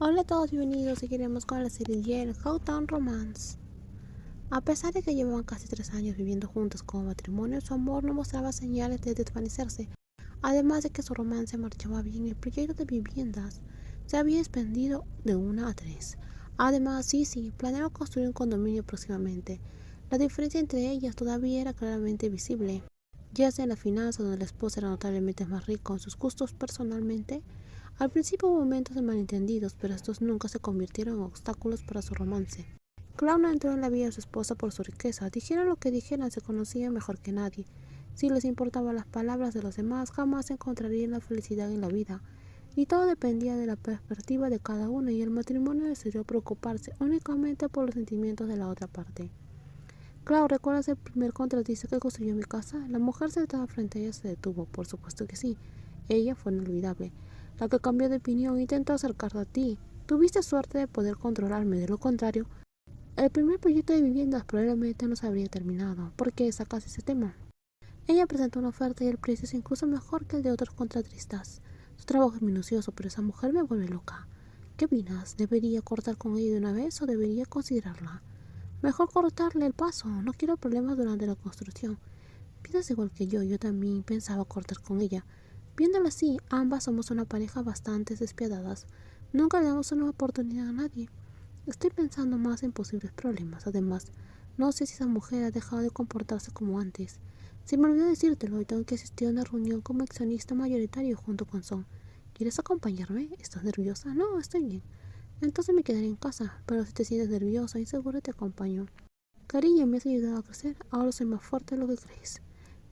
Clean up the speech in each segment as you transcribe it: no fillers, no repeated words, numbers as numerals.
Hola a todos, bienvenidos. Seguiremos con la serie Yale Hawthorne Romance. A pesar de que llevaban casi 3 años viviendo juntos como matrimonio, su amor no mostraba señales de desvanecerse. Además de que su romance marchaba bien, el proyecto de viviendas se había expandido de 1 a 3. Además, Sissy planeaba construir un condominio próximamente. La diferencia entre ellas todavía era claramente visible, ya sea en la finanza, donde la esposa era notablemente más rica en sus gustos personalmente. Al principio hubo momentos de malentendidos, pero estos nunca se convirtieron en obstáculos para su romance. Clau no entró en la vida de su esposa por su riqueza. Dijeran lo que dijeran, se conocían mejor que nadie. Si les importaban las palabras de los demás, jamás encontrarían la felicidad en la vida. Y todo dependía de la perspectiva de cada uno, y el matrimonio decidió preocuparse únicamente por los sentimientos de la otra parte. Clau, ¿recuerdas el primer contratista que construyó mi casa? La mujer sentada frente a ella se detuvo. Por supuesto que sí. Ella fue inolvidable. La que cambió de opinión e intentó acercarse a ti. Tuviste suerte de poder controlarme, de lo contrario, el primer proyecto de viviendas probablemente no se habría terminado. ¿Por qué sacas ese tema? Ella presentó una oferta y el precio es incluso mejor que el de otros contratistas. Su trabajo es minucioso, pero esa mujer me vuelve loca. ¿Qué opinas? ¿Debería cortar con ella de una vez o debería considerarla? Mejor cortarle el paso. No quiero problemas durante la construcción. Piensas igual que yo también pensaba cortar con ella. Viéndola así, ambas somos una pareja bastante despiadadas. Nunca le damos una oportunidad a nadie. Estoy pensando más en posibles problemas. Además, no sé si esa mujer ha dejado de comportarse como antes. Se me olvidó decírtelo y tengo que asistir a una reunión como accionista mayoritario junto con Son. ¿Quieres acompañarme? ¿Estás nerviosa? No, estoy bien. Entonces me quedaré en casa, pero si te sientes nerviosa e insegura te acompaño. Cariño, me has ayudado a crecer, ahora soy más fuerte de lo que crees.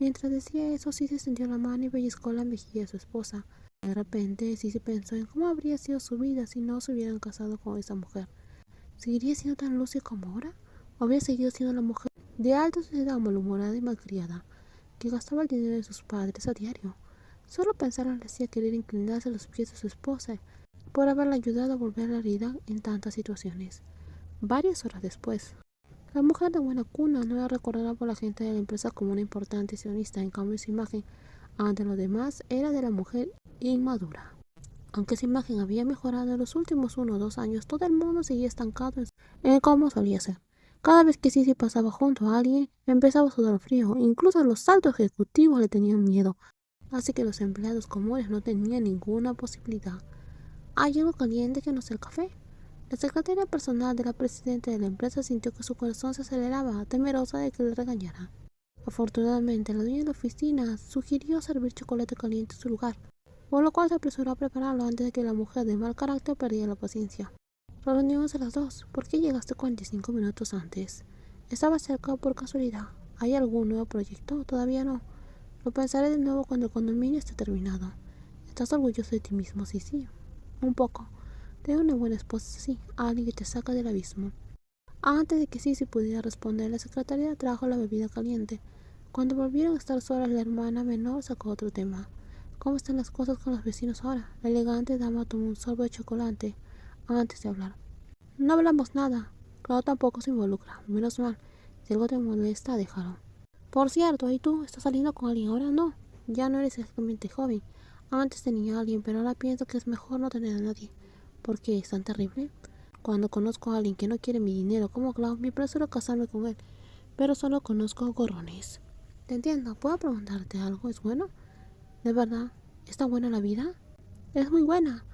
Mientras decía eso, sí se sintió la mano y pellizcó la mejilla de su esposa. De repente, sí se pensó en cómo habría sido su vida si no se hubieran casado con esa mujer. ¿Seguiría siendo tan lúcida como ahora? ¿O habría seguido siendo la mujer de alta sociedad malhumorada y malcriada, que gastaba el dinero de sus padres a diario? Solo pensarlo le hacía querer inclinarse a los pies de su esposa por haberla ayudado a volver a la realidad en tantas situaciones. Varias horas después, la mujer de buena cuna no era recordada por la gente de la empresa como una importante accionista. En cambio, su imagen ante los demás era de la mujer inmadura. Aunque su imagen había mejorado en los últimos 1 o 2 años, todo el mundo seguía estancado en cómo solía ser. Cada vez que Sissy pasaba junto a alguien, empezaba a sudar frío. Incluso los altos ejecutivos le tenían miedo, así que los empleados comunes no tenían ninguna posibilidad. ¿Hay algo caliente que no sea el café? La secretaria personal de la presidenta de la empresa sintió que su corazón se aceleraba, temerosa de que le regañara. Afortunadamente, la dueña de la oficina sugirió servir chocolate caliente en su lugar, por lo cual se apresuró a prepararlo antes de que la mujer de mal carácter perdiera la paciencia. La reunión es a las 2. ¿Por qué llegaste 45 minutos antes? ¿Estaba cerca por casualidad? ¿Hay algún nuevo proyecto? Todavía no. Lo pensaré de nuevo cuando el condominio esté terminado. ¿Estás orgulloso de ti mismo? Sí, sí. Un poco. Tener una buena esposa, sí, alguien que te saca del abismo. Antes de que Sissy pudiera responder, la secretaria trajo la bebida caliente. Cuando volvieron a estar solas, la hermana menor sacó otro tema. ¿Cómo están las cosas con los vecinos ahora? La elegante dama tomó un sorbo de chocolate antes de hablar. No hablamos nada. Claro, tampoco se involucra. Menos mal. Si algo te molesta, déjalo. Por cierto, ¿y tú? ¿Estás saliendo con alguien ahora? No. Ya no eres exactamente joven. Antes tenía a alguien, pero ahora pienso que es mejor no tener a nadie. ¿Por qué es tan terrible? Cuando conozco a alguien que no quiere mi dinero como Clau, me apresuro a casarme con él. Pero solo conozco gorrones. Te entiendo. ¿Puedo preguntarte algo? ¿Es bueno? ¿De verdad? ¿Está buena la vida? Es muy buena.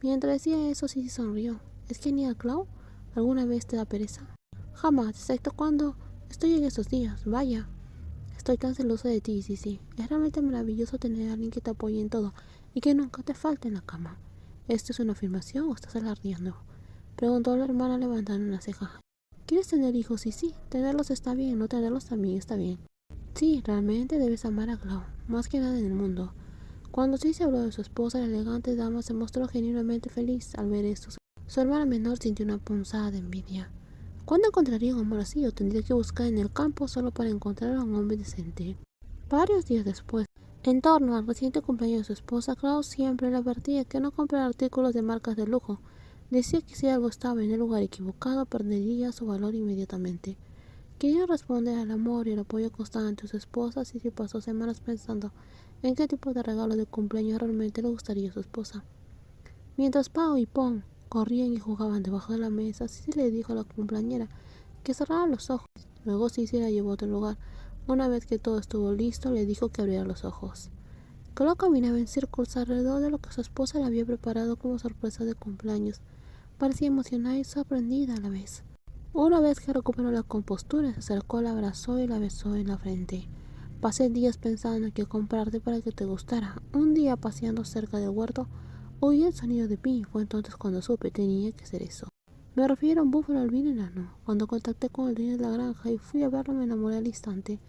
Mientras decía eso, sí sonrió. ¿Es genial, Clau? ¿Alguna vez te da pereza? Jamás, excepto cuando estoy en esos días. Vaya. Estoy tan celosa de ti, sí. Es realmente maravilloso tener a alguien que te apoye en todo y que nunca te falte en la cama. ¿Esto es una afirmación o estás alardeando? Preguntó la hermana levantando una ceja. ¿Quieres tener hijos? Sí. Tenerlos está bien, no tenerlos también está bien. Sí, realmente debes amar a Clau, más que nada en el mundo. Cuando sí se habló de su esposa, la elegante dama se mostró genuinamente feliz al ver esto. Su hermana menor sintió una punzada de envidia. ¿Cuándo encontraría un hombre así o tendría que buscar en el campo solo para encontrar a un hombre decente? Varios días después, en torno al reciente cumpleaños de su esposa, Klaus siempre le advertía que no comprara artículos de marcas de lujo. Decía que si algo estaba en el lugar equivocado, perdería su valor inmediatamente. Quería responder al amor y el apoyo constante de su esposa, y se pasó semanas pensando en qué tipo de regalo de cumpleaños realmente le gustaría a su esposa. Mientras Pau y Pong corrían y jugaban debajo de la mesa. Cici le dijo a la cumpleañera que cerrara los ojos. Luego Cici la llevó a otro lugar. Una vez que todo estuvo listo, le dijo que abriera los ojos. Clau caminaba en círculos alrededor de lo que su esposa le había preparado como sorpresa de cumpleaños. Parecía emocionada y sorprendida a la vez. Una vez que recuperó la compostura, se acercó, la abrazó y la besó en la frente. Pasé días pensando en qué comprarte para que te gustara. Un día, paseando cerca del huerto, oí el sonido de pi. Fue entonces cuando supe tenía que ser eso. Me refiero a un búfalo albino enano. Cuando contacté con el dueño de la granja y fui a verlo, me enamoré al instante.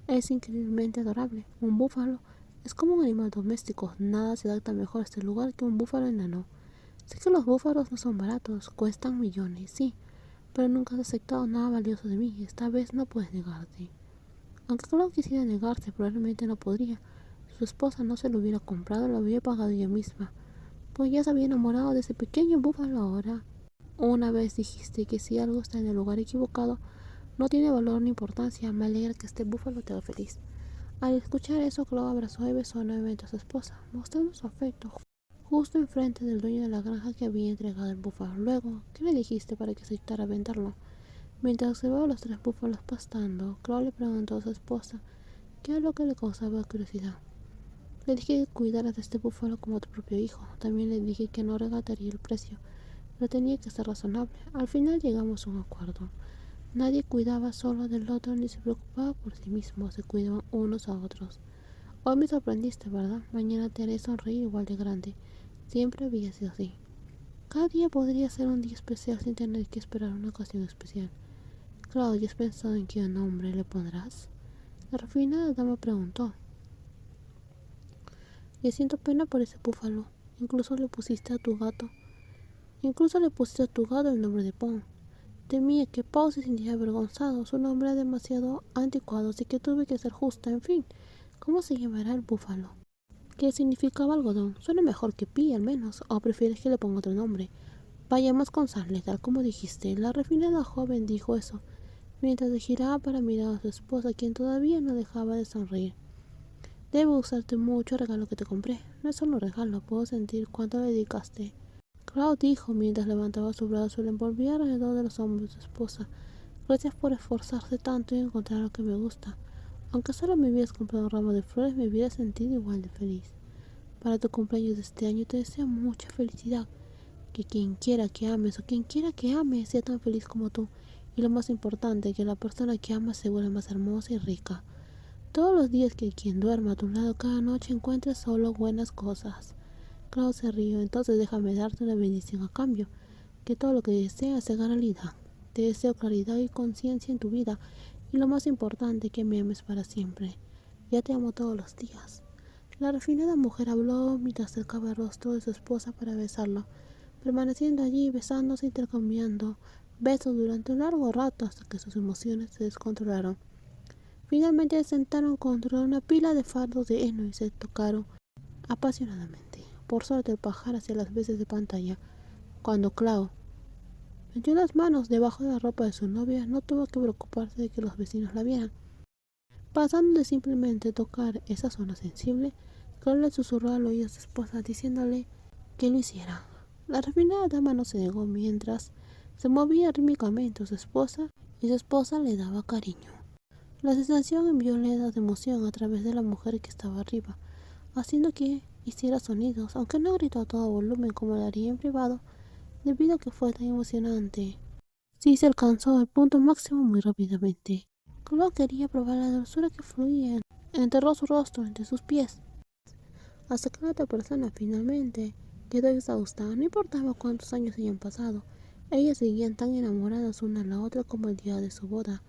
Es increíblemente adorable. Un búfalo es como un animal doméstico. Nada se adapta mejor a este lugar que un búfalo enano. Sé que los búfalos no son baratos, cuestan millones, sí, pero nunca has aceptado nada valioso de mí. Esta vez no puedes negarte. Aunque Clau quisiera negarse, probablemente no podría. Si su esposa no se lo hubiera comprado, lo habría pagado ella misma, pues ya se había enamorado de ese pequeño búfalo ahora. Una vez dijiste que si algo está en el lugar equivocado, no tiene valor ni importancia. Me alegra que este búfalo te haga feliz. Al escuchar eso, Clau abrazó y besó nuevamente a su esposa, mostrando su afecto justo enfrente del dueño de la granja que había entregado el búfalo. Luego, ¿qué le dijiste para que aceptara venderlo? Mientras observaba a los 3 búfalos pastando, Clau le preguntó a su esposa qué era lo que le causaba curiosidad. Le dije que cuidaras de este búfalo como tu propio hijo. También le dije que no regataría el precio, pero tenía que ser razonable. Al final llegamos a un acuerdo. Nadie cuidaba solo del otro ni se preocupaba por sí mismo, se cuidaban unos a otros. Hoy me sorprendiste, ¿verdad? Mañana te haré sonreír igual de grande. Siempre había sido así. Cada día podría ser un día especial sin tener que esperar una ocasión especial. Claro, ¿ya has pensado en qué nombre le pondrás? La refinada dama preguntó. Y siento pena por ese búfalo. Incluso le pusiste a tu gato el nombre de Pon. Temía que Pau se sintiera avergonzado. Su nombre era demasiado anticuado, así que tuve que ser justa. En fin, ¿cómo se llamará el búfalo? ¿Qué significaba algodón? Suena mejor que Pi, al menos. ¿O prefieres que le ponga otro nombre? Vayamos con Sarle, tal como dijiste. La refinada joven dijo eso, mientras se giraba para mirar a su esposa, quien todavía no dejaba de sonreír. Debe gustarte mucho el regalo que te compré. No es solo un regalo, puedo sentir cuánto le dedicaste. Clau dijo mientras levantaba su brazo y le envolvía alrededor de los hombros de su esposa. Gracias por esforzarse tanto y encontrar lo que me gusta. Aunque solo me hubieras comprado un ramo de flores, me hubiera sentido igual de feliz. Para tu cumpleaños de este año te deseo mucha felicidad. Que quien quiera que ames o quien quiera que ames sea tan feliz como tú. Y lo más importante, que la persona que amas se vuelva más hermosa y rica. Todos los días que quien duerma a tu lado cada noche encuentre solo buenas cosas. Clau se rió. Entonces déjame darte una bendición a cambio. Que todo lo que deseas se haga realidad. Te deseo claridad y conciencia en tu vida. Y lo más importante, que me ames para siempre. Ya te amo todos los días. La refinada mujer habló mientras acercaba el rostro de su esposa para besarlo, permaneciendo allí besándose e intercambiando besos durante un largo rato hasta que sus emociones se descontrolaron. Finalmente se sentaron contra una pila de fardos de heno y se tocaron apasionadamente. Por suerte el pajar hacía las veces de pantalla. Cuando Clau metió las manos debajo de la ropa de su novia, no tuvo que preocuparse de que los vecinos la vieran. Pasando de simplemente tocar esa zona sensible, Clau le susurró al oído a su esposa diciéndole que lo hiciera. La refinada dama no se negó mientras se movía rítmicamente a su esposa y su esposa le daba cariño. La sensación envió oleadas de emoción a través de la mujer que estaba arriba, haciendo que hiciera sonidos, aunque no gritó a todo volumen como lo haría en privado, debido a que fue tan emocionante. Sí se alcanzó el punto máximo muy rápidamente. Clau quería probar la dulzura que fluía. Enterró su rostro entre sus pies, hasta que la otra persona finalmente quedó exhausta. No importaba cuántos años hayan pasado, ellas seguían tan enamoradas una a la otra como el día de su boda.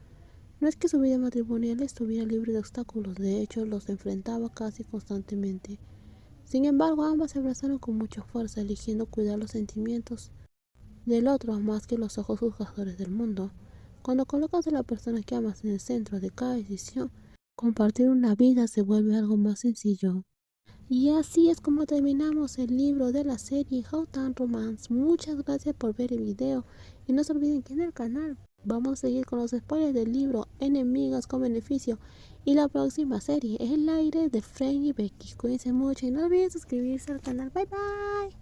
No es que su vida matrimonial estuviera libre de obstáculos, de hecho los enfrentaba casi constantemente. Sin embargo, ambas se abrazaron con mucha fuerza, eligiendo cuidar los sentimientos del otro más que los ojos juzgadores del mundo. Cuando colocas a la persona que amas en el centro de cada decisión, compartir una vida se vuelve algo más sencillo. Y así es como terminamos el libro de la serie How Town Romance. Muchas gracias por ver el video y no se olviden que en el canal vamos a seguir con los spoilers del libro Enemigas con Beneficio y la próxima serie El aire de Frank y Becky. Cuídense mucho y no olviden suscribirse al canal. Bye bye.